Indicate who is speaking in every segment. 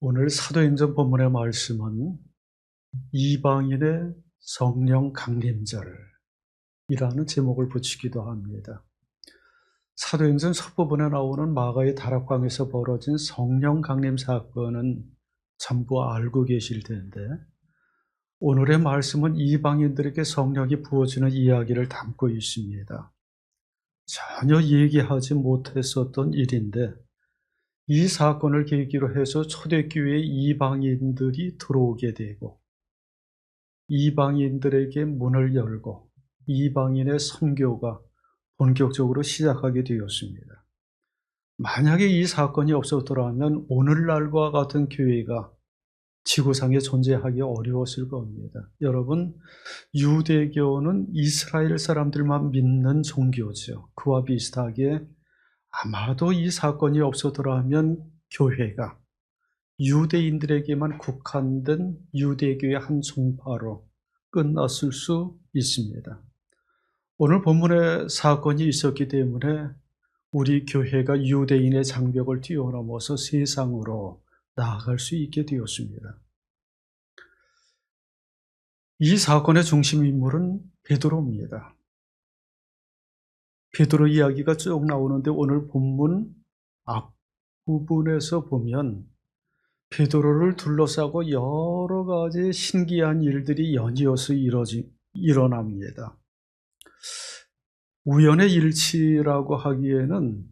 Speaker 1: 오늘 사도행전 본문의 말씀은 이방인의 성령 강림절이라는 제목을 붙이기도 합니다. 사도행전 첫부분에 나오는 마가의 다락방에서 벌어진 성령 강림 사건은 전부 알고 계실 텐데, 오늘의 말씀은 이방인들에게 성령이 부어지는 이야기를 담고 있습니다. 전혀 얘기하지 못했었던 일인데, 이 사건을 계기로 해서 초대교회에 이방인들이 들어오게 되고, 이방인들에게 문을 열고 이방인의 선교가 본격적으로 시작하게 되었습니다. 만약에 이 사건이 없었더라면 오늘날과 같은 교회가 지구상에 존재하기 어려웠을 겁니다. 여러분, 유대교는 이스라엘 사람들만 믿는 종교죠. 그와 비슷하게 아마도 이 사건이 없었더라면 교회가 유대인들에게만 국한된 유대교의 한 종파로 끝났을 수 있습니다. 오늘 본문에 사건이 있었기 때문에 우리 교회가 유대인의 장벽을 뛰어넘어서 세상으로 나아갈 수 있게 되었습니다. 이 사건의 중심 인물은 베드로입니다. 베드로 이야기가 쭉 나오는데 오늘 본문 앞부분에서 보면 베드로를 둘러싸고 여러 가지 신기한 일들이 연이어서 일어납니다. 우연의 일치라고 하기에는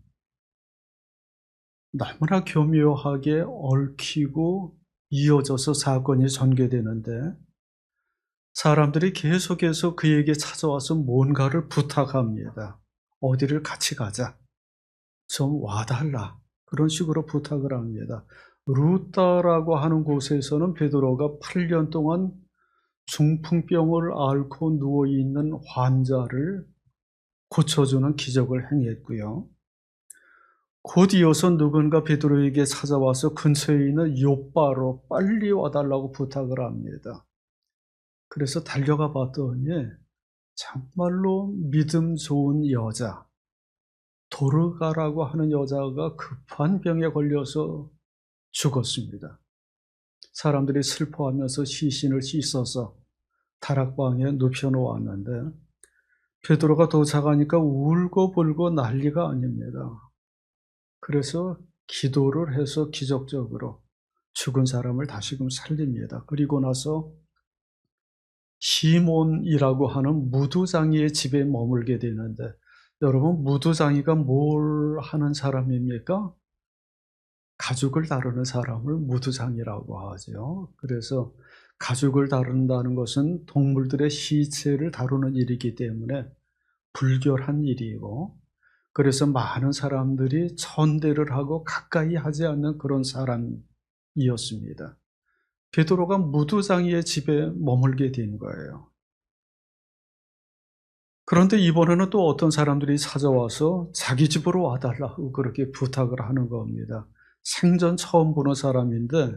Speaker 1: 너무나 교묘하게 얽히고 이어져서 사건이 전개되는데, 사람들이 계속해서 그에게 찾아와서 뭔가를 부탁합니다. 어디를 같이 가자. 좀 와달라. 그런 식으로 부탁을 합니다. 루따라고 하는 곳에서는 베드로가 8년 동안 중풍병을 앓고 누워있는 환자를 고쳐주는 기적을 행했고요. 곧 이어서 누군가 베드로에게 찾아와서 근처에 있는 요빠로 빨리 와달라고 부탁을 합니다. 그래서 달려가 봤더니 정말로 믿음 좋은 여자, 도르가라고 하는 여자가 급한 병에 걸려서 죽었습니다. 사람들이 슬퍼하면서 시신을 씻어서 다락방에 눕혀놓았는데, 베드로가 도착하니까 울고불고 난리가 아닙니다. 그래서 기도를 해서 기적적으로 죽은 사람을 다시금 살립니다. 그리고 나서 시몬이라고 하는 무두장이의 집에 머물게 되는데, 여러분, 무두장이가 뭘 하는 사람입니까? 가죽을 다루는 사람을 무두장이라고 하죠. 그래서 가죽을 다룬다는 것은 동물들의 시체를 다루는 일이기 때문에 불결한 일이고, 그래서 많은 사람들이 천대를 하고 가까이 하지 않는 그런 사람이었습니다. 베드로가 무두장이의 집에 머물게 된 거예요. 그런데 이번에는 또 어떤 사람들이 찾아와서 자기 집으로 와달라고 그렇게 부탁을 하는 겁니다. 생전 처음 보는 사람인데,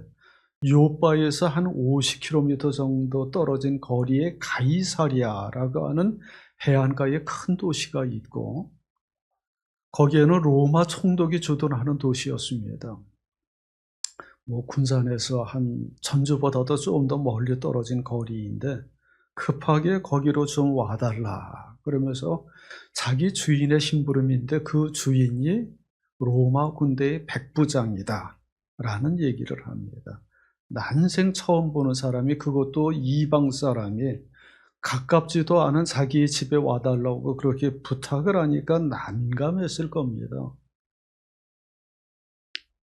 Speaker 1: 요바에서 한 50km 정도 떨어진 거리에 가이사랴라고 하는 해안가에 큰 도시가 있고, 거기에는 로마 총독이 주둔하는 도시였습니다. 군산에서 한 전주보다도 좀 더 멀리 떨어진 거리인데, 급하게 거기로 좀 와달라 그러면서 자기 주인의 심부름인데, 그 주인이 로마 군대의 백부장이다 라는 얘기를 합니다. 난생 처음 보는 사람이, 그것도 이방 사람이 가깝지도 않은 자기의 집에 와달라고 그렇게 부탁을 하니까 난감했을 겁니다.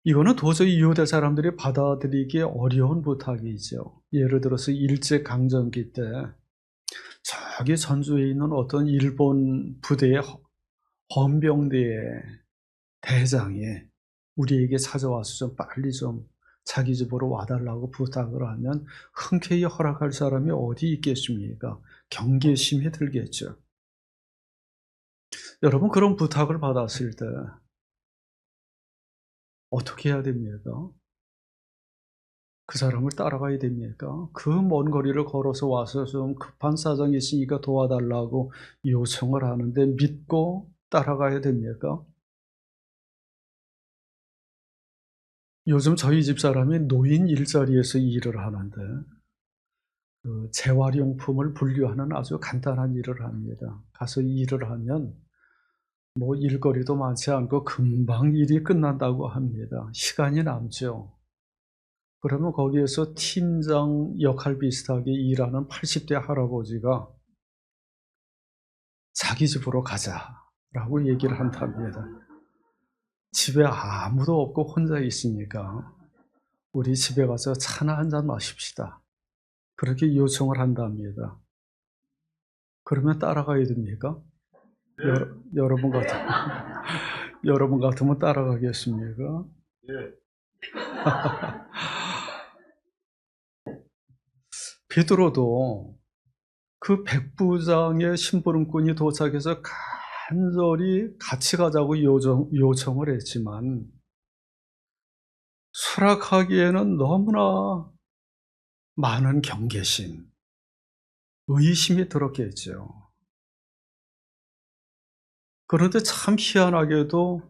Speaker 1: 이거는 도저히 유대 사람들이 받아들이기 어려운 부탁이죠. 예를 들어서 일제강점기 때 저기 전주에 있는 어떤 일본 부대의 헌병대의 대장이 우리에게 찾아와서 좀 빨리 좀 자기 집으로 와달라고 부탁을 하면 흔쾌히 허락할 사람이 어디 있겠습니까? 경계심이 들겠죠. 여러분, 그런 부탁을 받았을 때 어떻게 해야 됩니까? 그 사람을 따라가야 됩니까? 그 먼 거리를 걸어서 와서 좀 급한 사정이 있으니까 도와달라고 요청을 하는데 믿고 따라가야 됩니까? 요즘 저희 집사람이 노인 일자리에서 일을 하는데 그 재활용품을 분류하는 아주 간단한 일을 합니다. 가서 일을 하면 뭐 일거리도 많지 않고 금방 일이 끝난다고 합니다. 시간이 남죠. 그러면 거기에서 팀장 역할 비슷하게 일하는 80대 할아버지가 자기 집으로 가자라고 얘기를 한답니다. 집에 아무도 없고 혼자 있으니까 우리 집에 가서 차나 한 잔 마십시다. 그렇게 요청을 한답니다. 그러면 따라가야 됩니까? 여러분 같으면 여러분 같으면 따라가겠습니까? 베드로도 그 백부장의 심부름꾼이 도착해서 간절히 같이 가자고 요청을 했지만 수락하기에는 너무나 많은 경계심, 의심이 들었겠죠. 그런데 참 희한하게도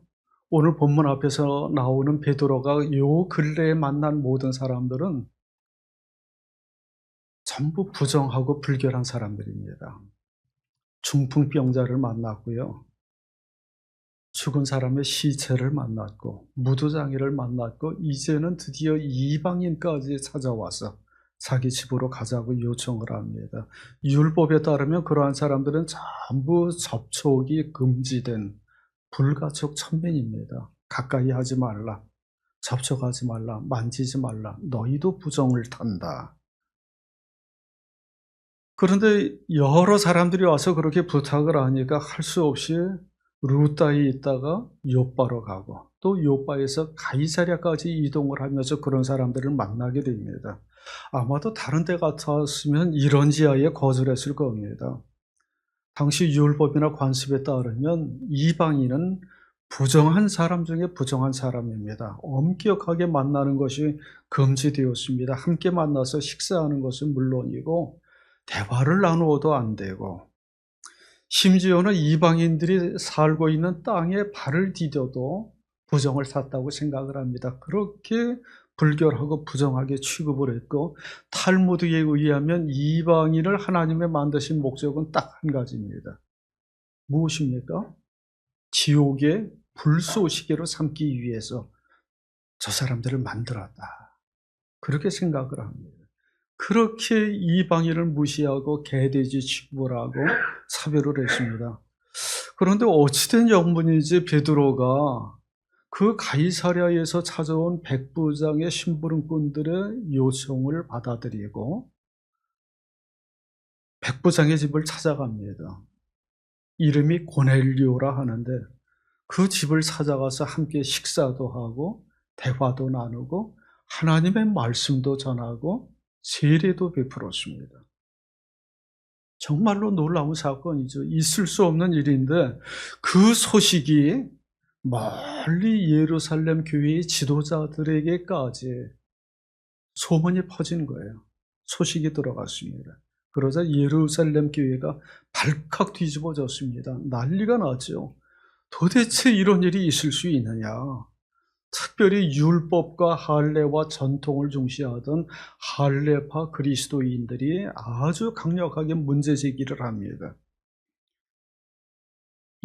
Speaker 1: 오늘 본문 앞에서 나오는 베드로가 요 근래에 만난 모든 사람들은 전부 부정하고 불결한 사람들입니다. 중풍병자를 만났고요. 죽은 사람의 시체를 만났고 무도장애를 만났고 이제는 드디어 이방인까지 찾아와서 자기 집으로 가자고 요청을 합니다. 율법에 따르면 그러한 사람들은 전부 접촉이 금지된 불가촉 천민입니다. 가까이 하지 말라, 접촉하지 말라, 만지지 말라, 너희도 부정을 탄다. 그런데 여러 사람들이 와서 그렇게 부탁을 하니까 할 수 없이 루다에 있다가 요바로 가고 또 요바에서 가이사랴까지 이동을 하면서 그런 사람들을 만나게 됩니다. 아마도 다른 데 같았으면 이런 지하에 거절했을 겁니다. 당시 율법이나 관습에 따르면 이방인은 부정한 사람 중에 부정한 사람입니다. 엄격하게 만나는 것이 금지되었습니다. 함께 만나서 식사하는 것은 물론이고 대화를 나누어도 안 되고 심지어는 이방인들이 살고 있는 땅에 발을 디뎌도 부정을 샀다고 생각을 합니다. 그렇게 불결하고 부정하게 취급을 했고 탈무드에 의하면 이방인을 하나님의 만드신 목적은 딱 한 가지입니다. 무엇입니까? 지옥의 불쏘시개로 삼기 위해서 저 사람들을 만들었다. 그렇게 생각을 합니다. 그렇게 이방인을 무시하고 개돼지 취급을 하고 차별을 했습니다. 그런데 어찌된 영문인지 베드로가 그 가이사랴에서 찾아온 백부장의 심부름꾼들의 요청을 받아들이고 백부장의 집을 찾아갑니다. 이름이 고넬료라 하는데 그 집을 찾아가서 함께 식사도 하고 대화도 나누고 하나님의 말씀도 전하고 세례도 베풀었습니다. 정말로 놀라운 사건이죠. 있을 수 없는 일인데 그 소식이 멀리 예루살렘 교회의 지도자들에게까지 소문이 퍼진 거예요. 소식이 들어갔습니다. 그러자 예루살렘 교회가 발칵 뒤집어졌습니다. 난리가 났죠. 도대체 이런 일이 있을 수 있느냐. 특별히 율법과 할례와 전통을 중시하던 할례파 그리스도인들이 아주 강력하게 문제 제기를 합니다.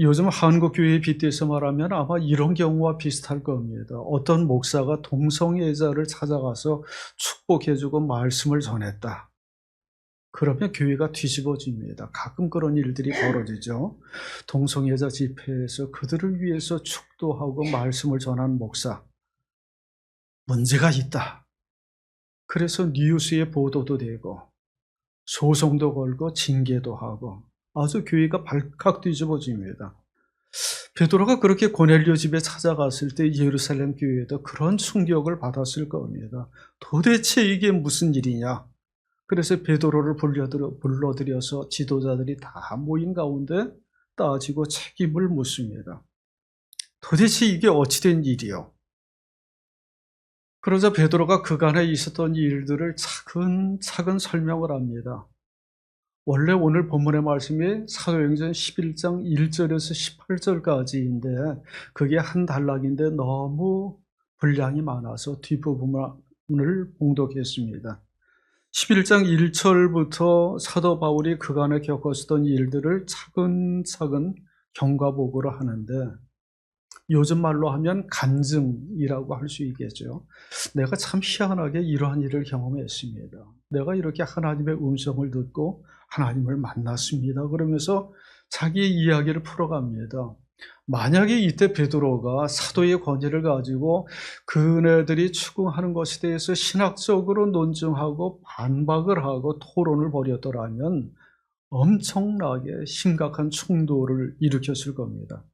Speaker 1: 요즘 한국 교회에 빗대서 말하면 아마 이런 경우와 비슷할 겁니다. 어떤 목사가 동성애자를 찾아가서 축복해주고 말씀을 전했다. 그러면 교회가 뒤집어집니다. 가끔 그런 일들이 벌어지죠. 동성애자 집회에서 그들을 위해서 축도하고 말씀을 전한 목사, 문제가 있다. 그래서 뉴스에 보도도 되고 소송도 걸고 징계도 하고 아주 교회가 발칵 뒤집어집니다. 베드로가 그렇게 고넬료 집에 찾아갔을 때 예루살렘 교회도 그런 충격을 받았을 겁니다. 도대체 이게 무슨 일이냐? 그래서 베드로를 불러들여서 지도자들이 다 모인 가운데 따지고 책임을 묻습니다. 도대체 이게 어찌된 일이요? 그러자 베드로가 그간에 있었던 일들을 차근차근 설명을 합니다. 원래 오늘 본문의 말씀이 사도행전 11장 1절에서 18절까지인데 그게 한 단락인데 너무 분량이 많아서 뒷부분을 봉독했습니다. 11장 1절부터 사도 바울이 그간에 겪었던 일들을 차근차근 경과보고를 하는데, 요즘 말로 하면 간증이라고 할 수 있겠죠. 내가 참 희한하게 이러한 일을 경험했습니다. 내가 이렇게 하나님의 음성을 듣고 하나님을 만났습니다. 그러면서 자기의 이야기를 풀어갑니다. 만약에 이때 베드로가 사도의 권위를 가지고 그네들이 추궁하는 것에 대해서 신학적으로 논증하고 반박을 하고 토론을 벌였더라면 엄청나게 심각한 충돌을 일으켰을 겁니다.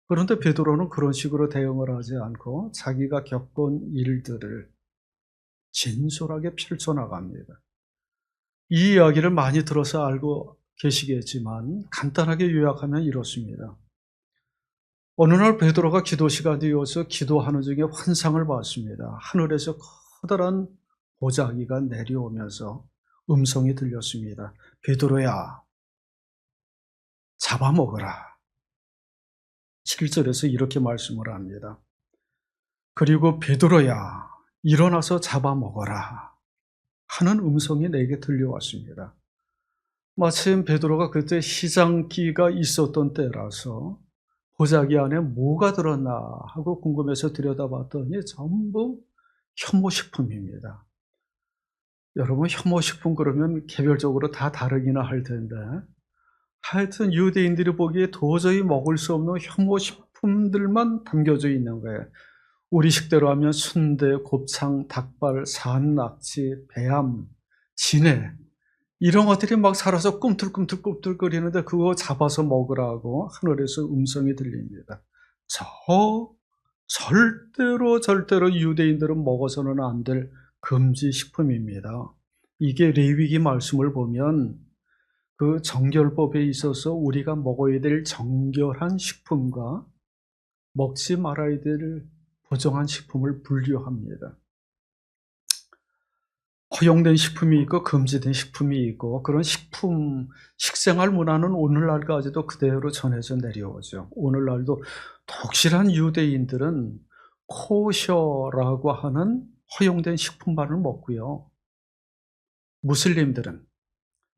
Speaker 1: 그런데 베드로는 그런 식으로 대응을 하지 않고 자기가 겪은 일들을 진솔하게 펼쳐나갑니다. 이 이야기를 많이 들어서 알고 계시겠지만 간단하게 요약하면 이렇습니다. 어느 날 베드로가 기도 시간이 되어서 기도하는 중에 환상을 봤습니다. 하늘에서 커다란 보자기가 내려오면서 음성이 들렸습니다. 베드로야, 잡아먹어라. 7절에서 이렇게 말씀을 합니다. 그리고 베드로야, 일어나서 잡아먹어라 하는 음성이 내게 들려왔습니다. 마침 베드로가 그때 시장기가 있었던 때라서 보자기 안에 뭐가 들었나 하고 궁금해서 들여다봤더니 전부 혐오식품입니다. 여러분, 혐오식품 그러면 개별적으로 다 다르기는 할 텐데, 하여튼 유대인들이 보기에 도저히 먹을 수 없는 혐오식품들만 담겨져 있는 거예요. 우리 식대로 하면 순대, 곱창, 닭발, 산낙지, 배암, 진해, 이런 것들이 막 살아서 꿈틀꿈틀거리는데 그거 잡아서 먹으라고 하늘에서 음성이 들립니다. 절대로 유대인들은 먹어서는 안 될 금지 식품입니다. 이게 레위기 말씀을 보면 그 정결법에 있어서 우리가 먹어야 될 정결한 식품과 먹지 말아야 될 부정한 식품을 분류합니다. 허용된 식품이 있고 금지된 식품이 있고, 그런 식생활 문화는 오늘날까지도 그대로 전해져 내려오죠. 오늘날도 독실한 유대인들은 코셔라고 하는 허용된 식품만을 먹고요. 무슬림들은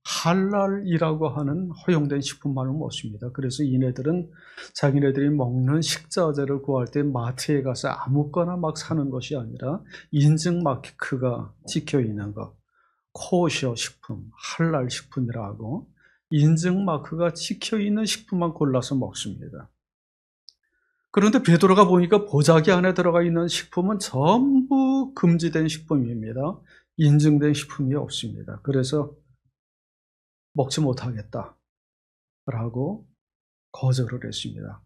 Speaker 1: 할랄이라고 하는 허용된 식품만을 먹습니다. 그래서 이네들은 자기네들이 먹는 식자재를 구할 때 마트에 가서 아무거나 막 사는 것이 아니라 인증 마크가 찍혀 있는 것, 코셔 식품, 할랄 식품이라고 인증 마크가 찍혀 있는 식품만 골라서 먹습니다. 그런데 베드로가 보니까 보자기 안에 들어가 있는 식품은 전부 금지된 식품입니다. 인증된 식품이 없습니다. 그래서 먹지 못하겠다라고 거절을 했습니다.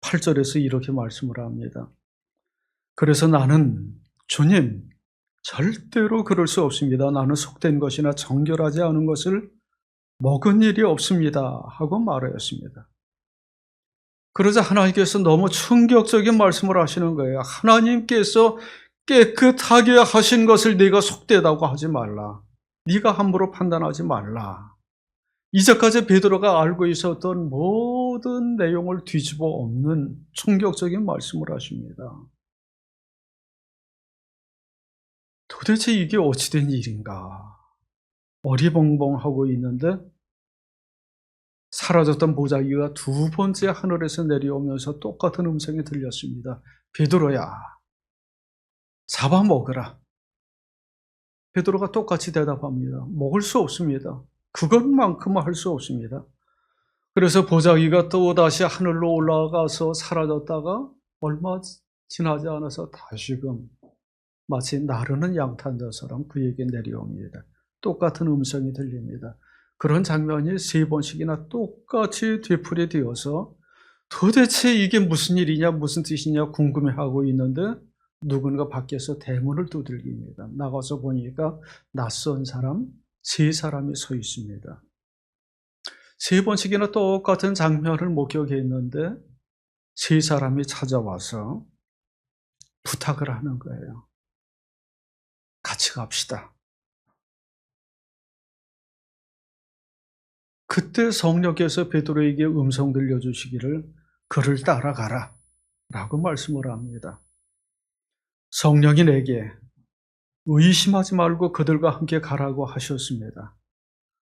Speaker 1: 8절에서 이렇게 말씀을 합니다. 그래서 나는 주님, 절대로 그럴 수 없습니다. 나는 속된 것이나 정결하지 않은 것을 먹은 일이 없습니다 하고 말하였습니다. 그러자 하나님께서 너무 충격적인 말씀을 하시는 거예요. 하나님께서 깨끗하게 하신 것을 네가 속되다고 하지 말라. 네가 함부로 판단하지 말라. 이제까지 베드로가 알고 있었던 모든 내용을 뒤집어 엎는 충격적인 말씀을 하십니다. 도대체 이게 어찌된 일인가? 어리벙벙하고 있는데 사라졌던 보자기가 두 번째 하늘에서 내려오면서 똑같은 음성이 들렸습니다. 베드로야, 잡아먹으라. 베드로가 똑같이 대답합니다. 먹을 수 없습니다. 그것만큼은 할 수 없습니다. 그래서 보자기가 또다시 하늘로 올라가서 사라졌다가 얼마 지나지 않아서 다시금 마치 나르는 양탄자처럼 그에게 내려옵니다. 똑같은 음성이 들립니다. 그런 장면이 세 번씩이나 똑같이 되풀이되어서 도대체 이게 무슨 일이냐, 무슨 뜻이냐 궁금해하고 있는데 누군가 밖에서 대문을 두들깁니다. 나가서 보니까 낯선 사람 세 사람이 서 있습니다. 세 번씩이나 똑같은 장면을 목격했는데 세 사람이 찾아와서 부탁을 하는 거예요. 같이 갑시다. 그때 성령께서 베드로에게 음성 들려주시기를 그를 따라가라 라고 말씀을 합니다. 성령이 내게 의심하지 말고 그들과 함께 가라고 하셨습니다.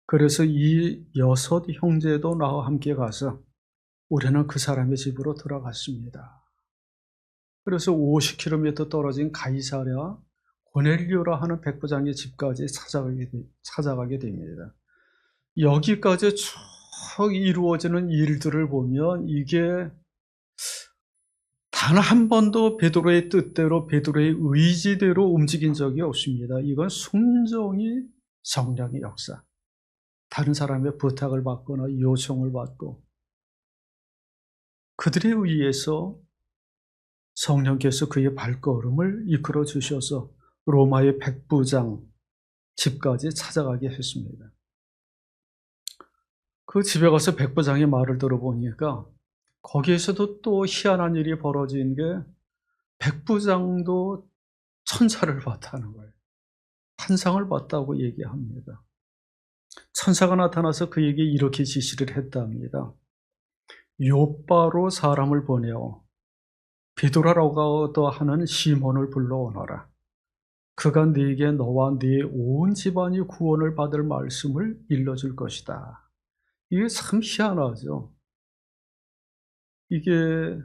Speaker 1: 그래서 이 6 형제도 나와 함께 가서 우리는 그 사람의 집으로 들어갔습니다. 그래서 50km 떨어진 가이사랴 고넬료라 하는 백부장의 집까지 찾아가게 됩니다. 여기까지 쭉 이루어지는 일들을 보면 이게 단 한 번도 베드로의 뜻대로 베드로의 의지대로 움직인 적이 없습니다. 이건 순종이 성령의 역사. 다른 사람의 부탁을 받거나 요청을 받고 그들에 의해서 성령께서 그의 발걸음을 이끌어 주셔서 로마의 백부장 집까지 찾아가게 했습니다. 그 집에 가서 백부장의 말을 들어보니까 거기에서도 또 희한한 일이 벌어진 게 백부장도 천사를 봤다는 거예요. 환상을 봤다고 얘기합니다. 천사가 나타나서 그에게 이렇게 지시를 했답니다. 요바로 사람을 보내어 베드로라고 하는 시몬을 불러오너라. 그가 네게 너와 네 온 집안이 구원을 받을 말씀을 일러줄 것이다. 이게 참 희한하죠. 이게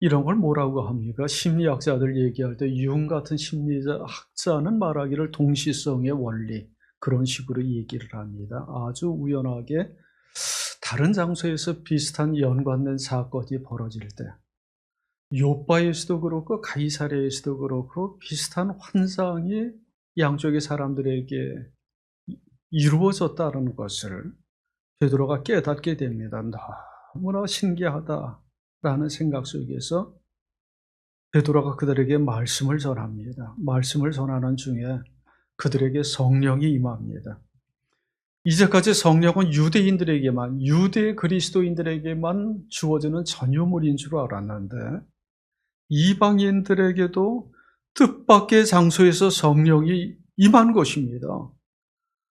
Speaker 1: 이런 걸 뭐라고 합니까? 심리학자들 얘기할 때 융 같은 심리학자는 말하기를 동시성의 원리 그런 식으로 얘기를 합니다. 아주 우연하게 다른 장소에서 비슷한 연관된 사건이 벌어질 때 요바에서도 그렇고 가이사랴에서도 그렇고 비슷한 환상이 양쪽의 사람들에게 이루어졌다는 것을 베드로가 깨닫게 됩니다. 너무나 신기하다라는 생각 속에서 베드로가 그들에게 말씀을 전합니다. 말씀을 전하는 중에 그들에게 성령이 임합니다. 이제까지 성령은 유대인들에게만, 유대 그리스도인들에게만 주어지는 전유물인 줄 알았는데 이방인들에게도 뜻밖의 장소에서 성령이 임한 것입니다.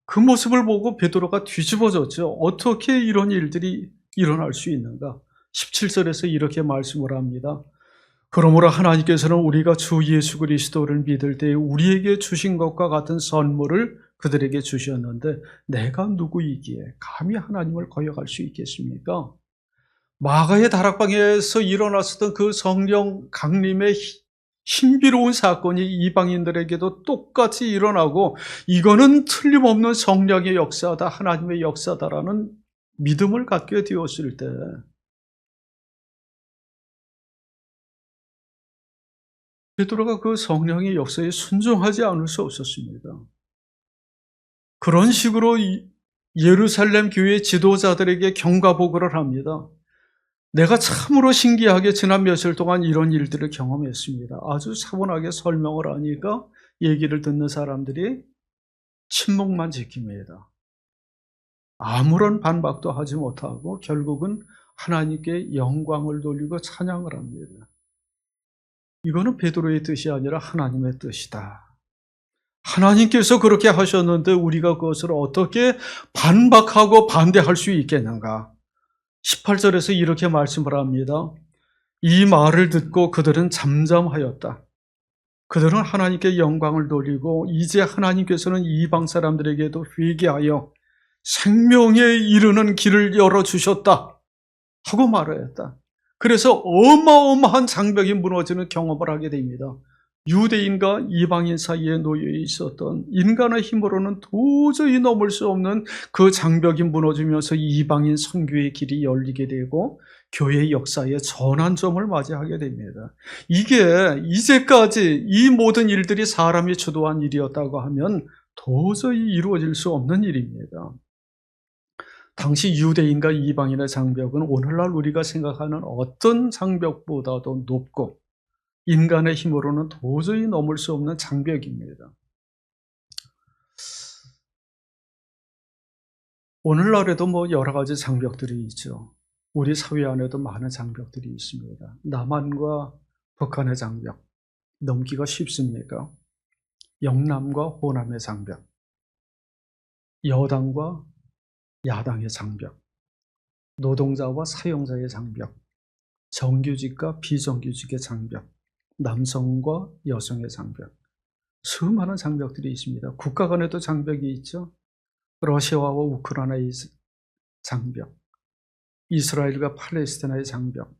Speaker 1: 그 모습을 보고 베드로가 뒤집어졌죠. 어떻게 이런 일들이 일어날 수 있는가? 17절에서 이렇게 말씀을 합니다. 그러므로 하나님께서는 우리가 주 예수 그리스도를 믿을 때 우리에게 주신 것과 같은 선물을 그들에게 주셨는데 내가 누구이기에 감히 하나님을 거역할 수 있겠습니까? 마가의 다락방에서 일어났었던 그 성령 강림의 신비로운 사건이 이방인들에게도 똑같이 일어나고 이거는 틀림없는 성령의 역사다, 하나님의 역사다라는 믿음을 갖게 되었을 때 베드로가 그 성령의 역사에 순종하지 않을 수 없었습니다. 그런 식으로 예루살렘 교회 지도자들에게 경과보고를 합니다. 내가 참으로 신기하게 지난 며칠 동안 이런 일들을 경험했습니다. 아주 차분하게 설명을 하니까 얘기를 듣는 사람들이 침묵만 지킵니다. 아무런 반박도 하지 못하고 결국은 하나님께 영광을 돌리고 찬양을 합니다. 이거는 베드로의 뜻이 아니라 하나님의 뜻이다. 하나님께서 그렇게 하셨는데 우리가 그것을 어떻게 반박하고 반대할 수 있겠는가? 18절에서 이렇게 말씀을 합니다. 이 말을 듣고 그들은 잠잠하였다. 그들은 하나님께 영광을 돌리고 이제 하나님께서는 이방 사람들에게도 회개하여 생명에 이르는 길을 열어주셨다 하고 말하였다. 그래서 어마어마한 장벽이 무너지는 경험을 하게 됩니다. 유대인과 이방인 사이에 놓여 있었던 인간의 힘으로는 도저히 넘을 수 없는 그 장벽이 무너지면서 이방인 선교의 길이 열리게 되고 교회의 역사의 전환점을 맞이하게 됩니다. 이게 이제까지 이 모든 일들이 사람이 주도한 일이었다고 하면 도저히 이루어질 수 없는 일입니다. 당시 유대인과 이방인의 장벽은 오늘날 우리가 생각하는 어떤 장벽보다도 높고 인간의 힘으로는 도저히 넘을 수 없는 장벽입니다. 오늘날에도 여러 가지 장벽들이 있죠. 우리 사회 안에도 많은 장벽들이 있습니다. 남한과 북한의 장벽, 넘기가 쉽습니까? 영남과 호남의 장벽, 여당과 야당의 장벽, 노동자와 사용자의 장벽, 정규직과 비정규직의 장벽, 남성과 여성의 장벽, 수많은 장벽들이 있습니다. 국가 간에도 장벽이 있죠. 러시아와 우크라이나의 장벽, 이스라엘과 팔레스타인의 장벽,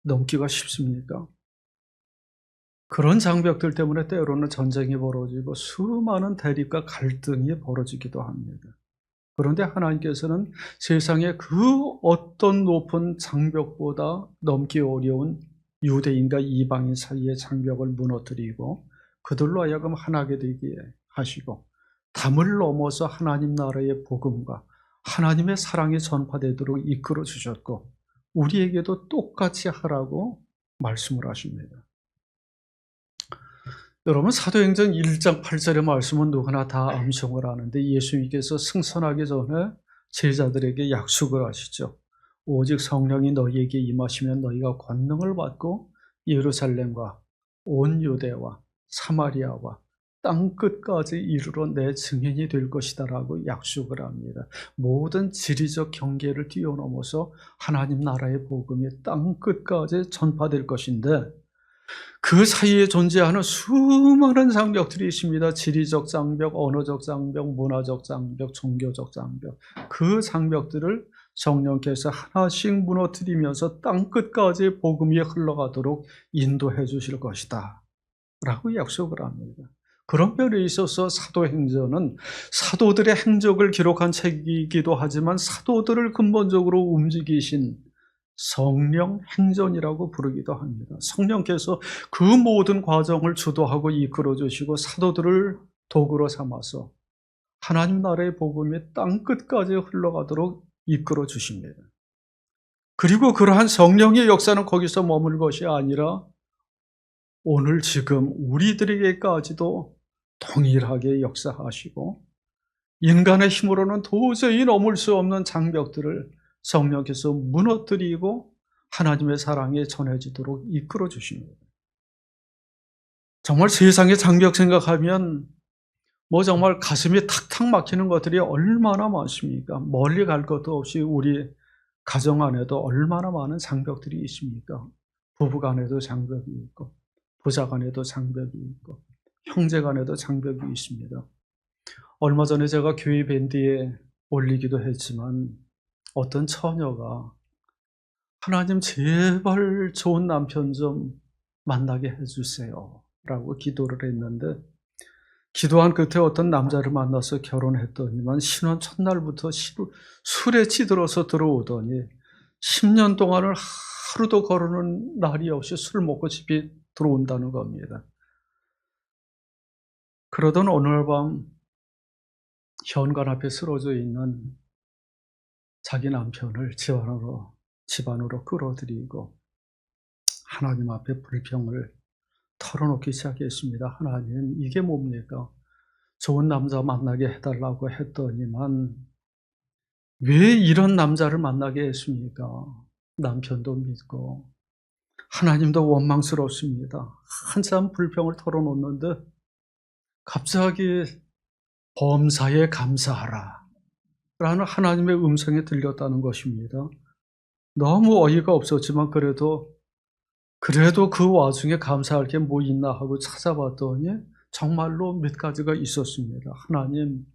Speaker 1: 넘기가 쉽습니까? 그런 장벽들 때문에 때로는 전쟁이 벌어지고 수많은 대립과 갈등이 벌어지기도 합니다. 그런데 하나님께서는 세상의 그 어떤 높은 장벽보다 넘기 어려운 유대인과 이방인 사이의 장벽을 무너뜨리고 그들로 하여금 하나게 되게 하시고 담을 넘어서 하나님 나라의 복음과 하나님의 사랑이 전파되도록 이끌어 주셨고 우리에게도 똑같이 하라고 말씀을 하십니다. 여러분, 사도행전 1장 8절의 말씀은 누구나 다 암송을 하는데 예수님께서 승선하기 전에 제자들에게 약속을 하시죠. 오직 성령이 너희에게 임하시면 너희가 권능을 받고 예루살렘과 온 유대와 사마리아와 땅 끝까지 이르러 내 증인이 될 것이다 라고 약속을 합니다. 모든 지리적 경계를 뛰어넘어서 하나님 나라의 복음이 땅 끝까지 전파될 것인데 그 사이에 존재하는 수많은 장벽들이 있습니다. 지리적 장벽, 언어적 장벽, 문화적 장벽, 종교적 장벽. 그 장벽들을 성령께서 하나씩 무너뜨리면서 땅 끝까지 복음이 흘러가도록 인도해 주실 것이다 라고 약속을 합니다. 그런 면에 있어서 사도행전은 사도들의 행적을 기록한 책이기도 하지만 사도들을 근본적으로 움직이신 성령 행전이라고 부르기도 합니다. 성령께서 그 모든 과정을 주도하고 이끌어 주시고 사도들을 도구로 삼아서 하나님 나라의 복음이 땅 끝까지 흘러가도록 이끌어 주십니다. 그리고 그러한 성령의 역사는 거기서 머물 것이 아니라 오늘 지금 우리들에게까지도 동일하게 역사하시고 인간의 힘으로는 도저히 넘을 수 없는 장벽들을 성령께서 무너뜨리고 하나님의 사랑에 전해지도록 이끌어 주십니다. 정말 세상의 장벽 생각하면 정말 가슴이 탁탁 막히는 것들이 얼마나 많습니까? 멀리 갈 것도 없이 우리 가정 안에도 얼마나 많은 장벽들이 있습니까? 부부 간에도 장벽이 있고 부자 간에도 장벽이 있고 형제 간에도 장벽이 있습니다. 얼마 전에 제가 교회 밴드에 올리기도 했지만 어떤 처녀가 하나님 제발 좋은 남편 좀 만나게 해주세요 라고 기도를 했는데 기도한 끝에 어떤 남자를 만나서 결혼했더니만 신혼 첫날부터 술에 찌들어서 들어오더니 10년 동안을 하루도 거르는 날이 없이 술 먹고 집에 들어온다는 겁니다. 그러던 오늘 밤 현관 앞에 쓰러져 있는 자기 남편을 집안으로 끌어들이고 하나님 앞에 불평을 털어놓기 시작했습니다. 하나님, 이게 뭡니까? 좋은 남자 만나게 해달라고 했더니만 왜 이런 남자를 만나게 했습니까? 남편도 믿고 하나님도 원망스럽습니다. 한참 불평을 털어놓는데 갑자기 범사에 감사하라 라는 하나님의 음성이 들렸다는 것입니다. 너무 어이가 없었지만 그래도 그 와중에 감사할 게 뭐 있나 하고 찾아봤더니 정말로 몇 가지가 있었습니다. 하나님,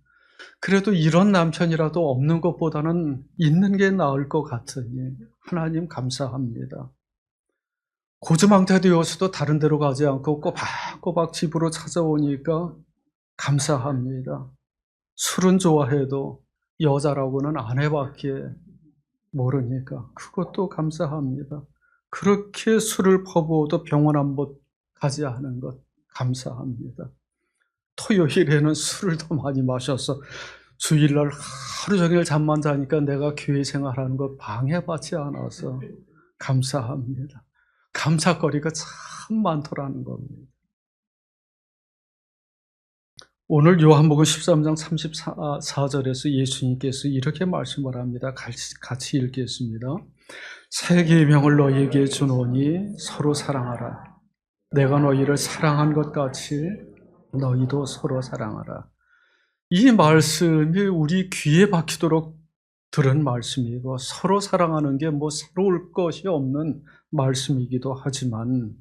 Speaker 1: 그래도 이런 남편이라도 없는 것보다는 있는 게 나을 것 같으니 하나님 감사합니다. 고주망태 되어서도 다른 데로 가지 않고 꼬박꼬박 집으로 찾아오니까 감사합니다. 술은 좋아해도 여자라고는 아내밖에 모르니까 그것도 감사합니다. 그렇게 술을 퍼부어도 병원 한번 가지 않은 것 감사합니다. 토요일에는 술을 더 많이 마셔서 주일날 하루 종일 잠만 자니까 내가 교회 생활하는 것 방해받지 않아서 감사합니다. 감사거리가 참 많더라는 겁니다. 오늘 요한복음 13장 34절에서 예수님께서 이렇게 말씀을 합니다. 같이 읽겠습니다. 새 계명을 너희에게 주노니 서로 사랑하라. 내가 너희를 사랑한 것 같이 너희도 서로 사랑하라. 이 말씀이 우리 귀에 박히도록 들은 말씀이고 서로 사랑하는 게 새로울 것이 없는 말씀이기도 하지만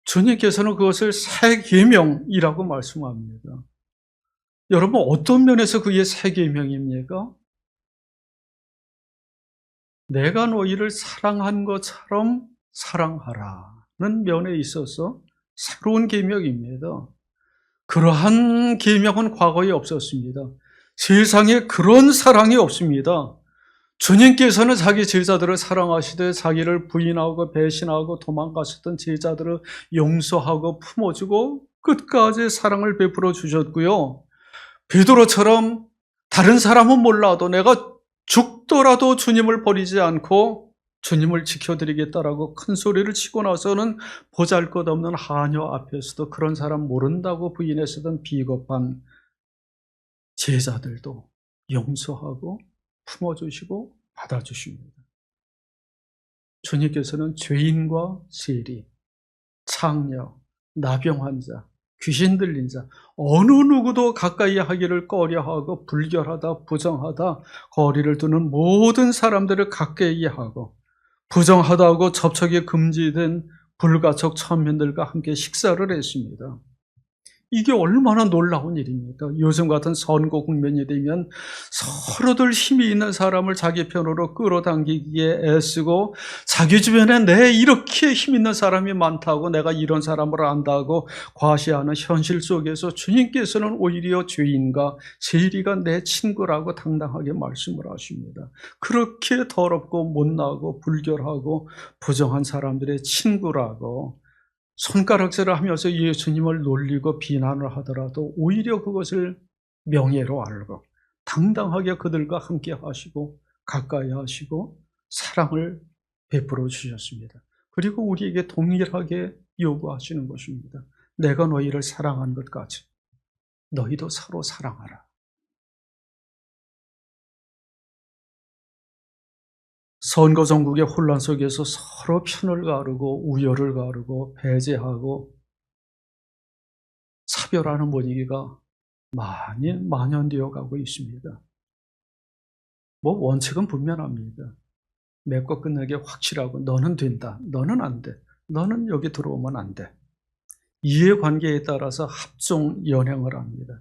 Speaker 1: 주님께서는 그것을 새 계명이라고 말씀합니다. 여러분, 어떤 면에서 그게 새 계명입니까? 내가 너희를 사랑한 것처럼 사랑하라는 면에 있어서 새로운 계명입니다. 그러한 계명은 과거에 없었습니다. 세상에 그런 사랑이 없습니다. 주님께서는 자기 제자들을 사랑하시되 자기를 부인하고 배신하고 도망가셨던 제자들을 용서하고 품어주고 끝까지 사랑을 베풀어 주셨고요. 베드로처럼 다른 사람은 몰라도 내가 죽더라도 주님을 버리지 않고 주님을 지켜드리겠다라고 큰 소리를 치고 나서는 보잘것없는 하녀 앞에서도 그런 사람 모른다고 부인했었던 비겁한 제자들도 용서하고 품어주시고 받아주십니다. 주님께서는 죄인과 세리, 창녀, 나병 환자, 귀신 들린 자, 어느 누구도 가까이 하기를 꺼려하고 불결하다, 부정하다, 거리를 두는 모든 사람들을 가까이 하고 부정하다고 접촉이 금지된 불가촉 천민들과 함께 식사를 했습니다. 이게 얼마나 놀라운 일입니까? 요즘 같은 선거 국면이 되면 서로들 힘이 있는 사람을 자기 편으로 끌어당기기에 애쓰고 자기 주변에 내 이렇게 힘 있는 사람이 많다고 내가 이런 사람을 안다고 과시하는 현실 속에서 주님께서는 오히려 죄인과 세리가 내 친구라고 당당하게 말씀을 하십니다. 그렇게 더럽고 못나고 불결하고 부정한 사람들의 친구라고 손가락질을 하면서 예수님을 놀리고 비난을 하더라도 오히려 그것을 명예로 알고 당당하게 그들과 함께 하시고 가까이 하시고 사랑을 베풀어 주셨습니다. 그리고 우리에게 동일하게 요구하시는 것입니다. 내가 너희를 사랑한 것까지 너희도 서로 사랑하라. 선거 전국의 혼란 속에서 서로 편을 가르고 우열을 가르고 배제하고 차별하는 분위기가 많이 만연되어 가고 있습니다. 원칙은 분명합니다. 맺고 끝내기 확실하고 너는 된다, 너는 안 돼, 너는 여기 들어오면 안 돼. 이해관계에 따라서 합종 연행을 합니다.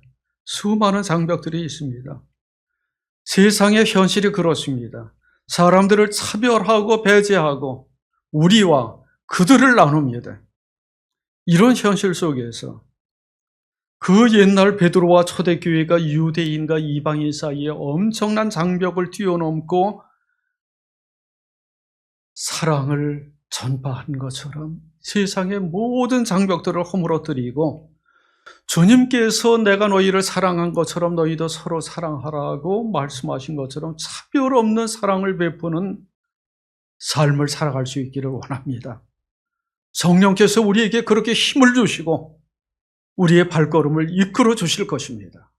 Speaker 1: 수많은 장벽들이 있습니다. 세상의 현실이 그렇습니다. 사람들을 차별하고 배제하고 우리와 그들을 나눕니다. 이런 현실 속에서 그 옛날 베드로와 초대교회가 유대인과 이방인 사이에 엄청난 장벽을 뛰어넘고 사랑을 전파한 것처럼 세상의 모든 장벽들을 허물어뜨리고 주님께서 내가 너희를 사랑한 것처럼 너희도 서로 사랑하라고 말씀하신 것처럼 차별 없는 사랑을 베푸는 삶을 살아갈 수 있기를 원합니다. 성령께서 우리에게 그렇게 힘을 주시고 우리의 발걸음을 이끌어 주실 것입니다.